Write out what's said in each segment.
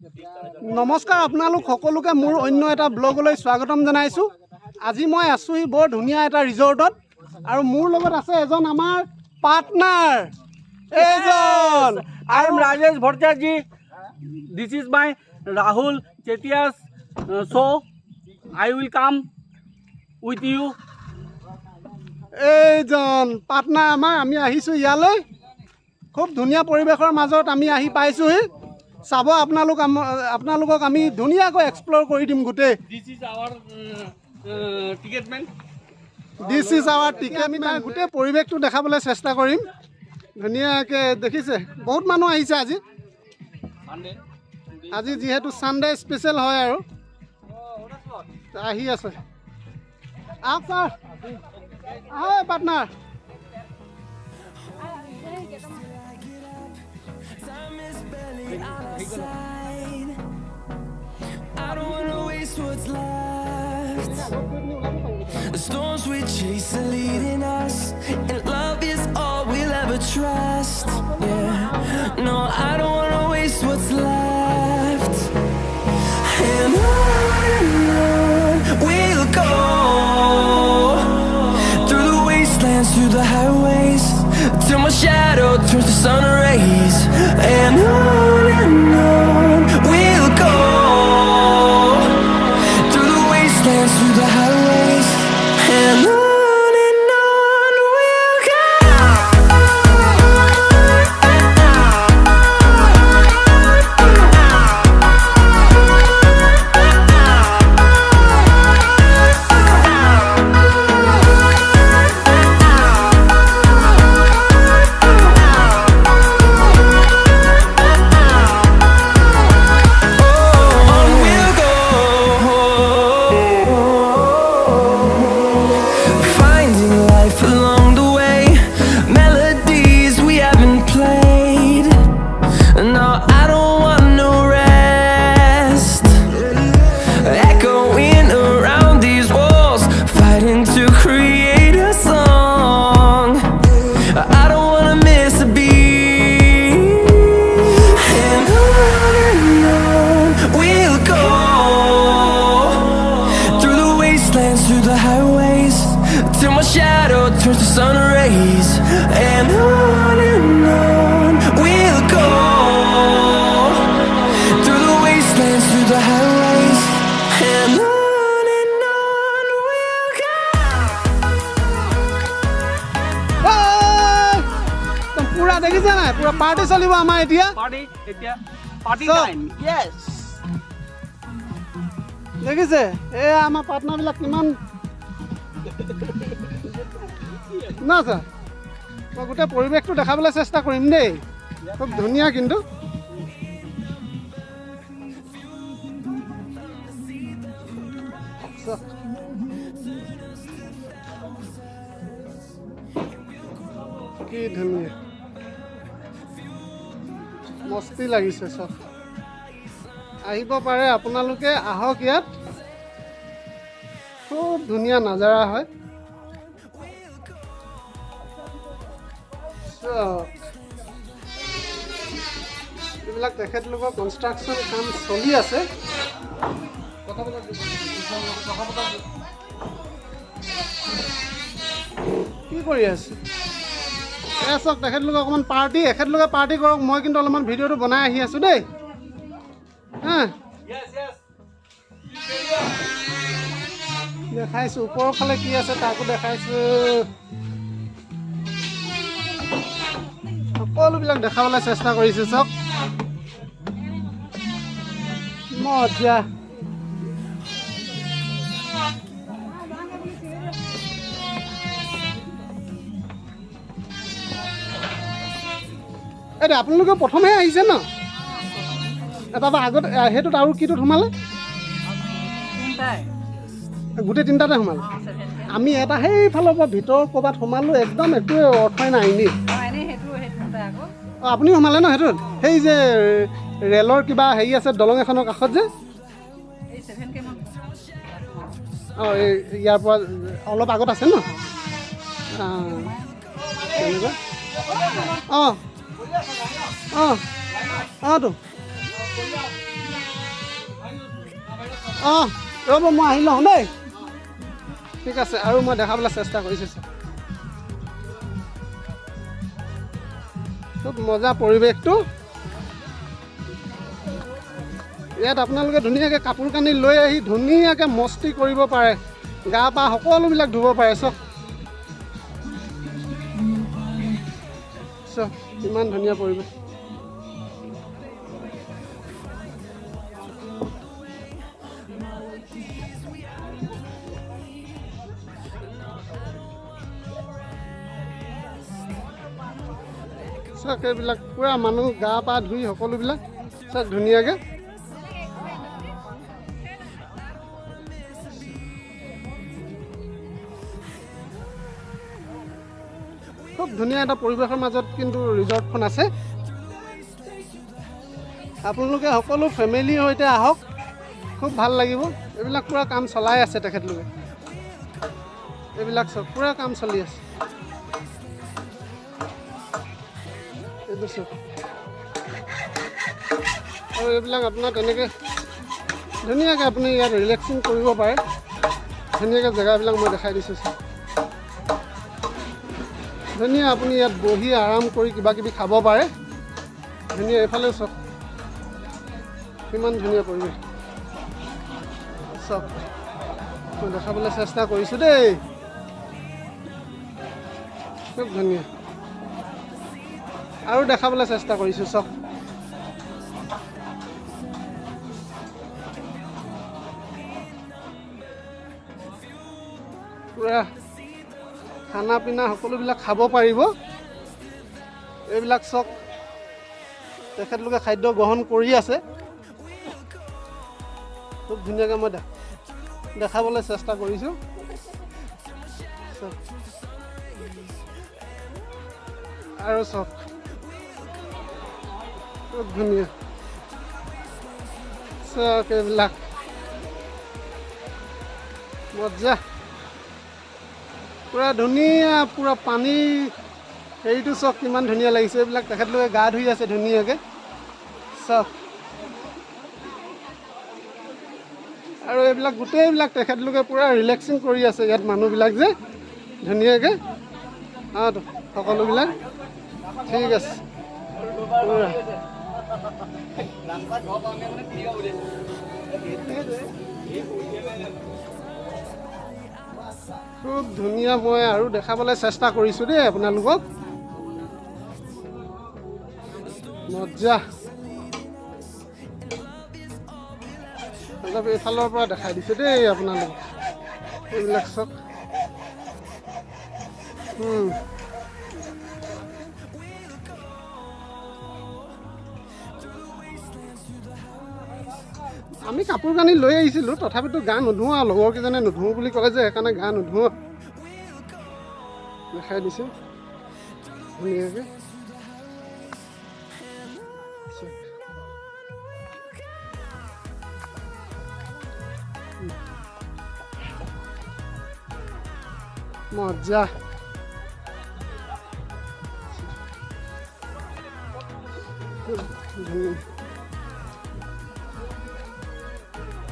নমস্কাৰ আপোনালোক সকলোকে মোৰ অন্য এটা ব্লগলৈ স্বাগতম জনাইছোঁ। আজি মই আছোঁ বৰ ধুনীয়া এটা ৰিজৰ্টত আৰু মোৰ লগত আছে এজন আমাৰ পাৰ্টনাৰ এজন I am Rajesh Bhattacharya. This is my Rahul Chetia's show. I will come with you. এইজন পাৰ্টনাৰ আমাৰ আমি আহিছোঁ ইয়ালৈ খুব ধুনীয়া পৰিৱেশৰ মাজত আমি আহি পাইছোঁহি চাব আপোনালোকক আমি ধুনীয়াকৈ এক্সপ্ল'ৰ কৰি দিম গোটেই This is our ticket man. This is our ticket আমি গোটেই পৰিৱেশটো দেখাবলৈ চেষ্টা কৰিম ধুনীয়াকৈ দেখিছে বহুত মানুহ আহিছে আজি যিহেতু ছানডে স্পেচিয়েল হয় আৰু আহি আছে আহক ছাৰ আহে partner I don't wanna waste what's left. The storms we chase are leading us, and love is all we'll ever trust. Yeah, no, I don't wanna waste what's left. And on we'll go, through the wastelands, through the highways, till my shadow turns to sun rays. And on we'll go, through the wastelands, through the highways, and on we'll go. Through the highways, till my shadow turns to sun rays. And on we'll go, through the wastelands, through the highways, and on we'll go. পুৰা দেখিছে নাই পুৰা party চলিব আমাৰ এতিয়া Party So- time. Yes. দেখিছে এই আমাৰ পাৰ্টনাৰবিলাক কিমান না ছাৰ মই গোটেই পৰিৱেশটো দেখাবলৈ চেষ্টা কৰিম দেই খুব ধুনীয়া কিন্তু কি ধুনীয়া মস্তি লাগিছে চব আহিব পাৰে আপোনালোকে আহক ইয়াত খুব ধুনীয়া নাজাৰা হয় এইবিলাক তেখেতলোকৰ কনষ্ট্ৰাকশ্যন কাম চলি আছে কি কৰি আছে চাওক তেখেতলোকে অকণমান এখেতলোকে পাৰ্টি কৰক মই কিন্তু অলপমান ভিডিঅ'টো বনাই আহি আছোঁ দেই দেখাইছোঁ ওপৰৰ ফালে কি আছে তাকো দেখাইছোঁ সকলোবিলাক দেখাবলৈ চেষ্টা কৰিছোঁ চাওক মজা এতিয়া আপোনালোকে প্ৰথমে আহিছে ন তাৰপৰা আগত সেইটোত আৰু কিটোত সোমালে গোটেই তিনিটাতে সোমালে আমি এটা সেইফালৰ পৰা ভিতৰৰ ক'ৰবাত সোমালোঁ একদম একোৱে অৰ্থই নাই এনেই অঁ আপুনি সোমালে ন সেইটোত সেই যে ৰেলৰ কিবা হেৰি আছে দলং এখনৰ কাষত যে অঁ এই ইয়াৰ পৰা অলপ আগত আছে ন অঁ অঁ অঁ তো অঁ ৰ'ব মই আহি লওঁ দেই ঠিক আছে আৰু মই দেখাবলৈ চেষ্টা কৰিছোঁ খুব মজা পৰিৱেশটো ইয়াত আপোনালোকে ধুনীয়াকৈ কাপোৰ কানি লৈ আহি ধুনীয়াকৈ মস্তি কৰিব পাৰে গা পা সকলোবিলাক ধুব পাৰে চব চব ইমান ধুনীয়া পৰিৱেশ চাওক এইবিলাক পূৰা মানুহ গা পা ধুই সকলোবিলাক চাওক ধুনীয়াকৈ খুব ধুনীয়া এটা পৰিৱেশৰ মাজত কিন্তু ৰিজৰ্টখন আছে আপোনালোকে সকলো ফেমিলিৰ সৈতে আহক খুব ভাল লাগিব এইবিলাক পূৰা কাম চলাই আছে তেখেতলোকে এইবিলাক চব পূৰা কাম চলি আছে এইটো চব আৰু এইবিলাক আপোনাৰ তেনেকৈ ধুনীয়াকৈ আপুনি ইয়াত ৰিলেক্সিং কৰিব পাৰে ধুনীয়াকৈ জেগাবিলাক মই দেখাই দিছোঁ চব ধুনীয়া আপুনি ইয়াত বহি আৰাম কৰি কিবা কিবি খাব পাৰে ধুনীয়া এইফালেও চব কিমান ধুনীয়া পৰিৱেশ চব মই দেখাবলৈ চেষ্টা কৰিছোঁ দেই খুব ধুনীয়া আৰু দেখাবলৈ চেষ্টা কৰিছোঁ চব পূৰা খানা পিনা সকলোবিলাক খাব পাৰিব এইবিলাক চব তেখেতলোকে খাদ্য গ্ৰহণ কৰি আছে খুব ধুনীয়াকৈ মই দেখাবলৈ চেষ্টা কৰিছোঁ আৰু চব খুব ধুনীয়া চব এইবিলাক মজা পূৰা ধুনীয়া পূৰা পানী হেৰিটো চব কিমান ধুনীয়া লাগিছে এইবিলাক তেখেতলোকে গা ধুই আছে ধুনীয়াকৈ চব আৰু এইবিলাক গোটেইবিলাক তেখেতলোকে পূৰা ৰিলেক্সিং কৰি আছে ইয়াত মানুহবিলাক যে ধুনীয়াকৈ অঁ সকলোবিলাক ঠিক আছে পূৰা খুব ধুনীয়া মই আৰু দেখাবলৈ চেষ্টা কৰিছোঁ দেই আপোনালোকক মজা অলপ এইফালৰ পৰা দেখাই দিছোঁ দেই আপোনালোকক এইবিলাক চব আমি কাপোৰ কানি লৈ আহিছিলোঁ তথাপিতো গা নুধুওঁ আৰু লগৰকেইজনে নুধুওঁ বুলি ক'লে যে সেইকাৰণে গা নুধুওঁ দেখাই দিছোঁ ধুনীয়াকৈ মজা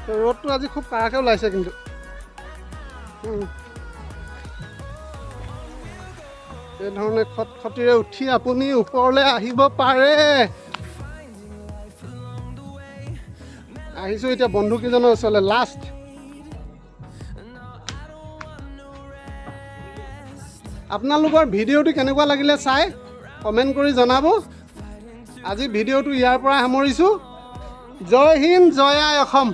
ৰ'দটো আজি খুব কাৰাকৈ ওলাইছে কিন্তু এইধৰণে খটখটিৰে উঠি আপুনি ওপৰলৈ আহিব পাৰে আহিছোঁ এতিয়া বন্ধুকেইজনৰ ওচৰলৈ লাষ্ট আপোনালোকৰ ভিডিঅ'টো কেনেকুৱা লাগিলে চাই কমেণ্ট কৰি জনাব আজি ভিডিঅ'টো ইয়াৰ পৰা সামৰিছোঁ জয় হিন্দ জয় আই অসম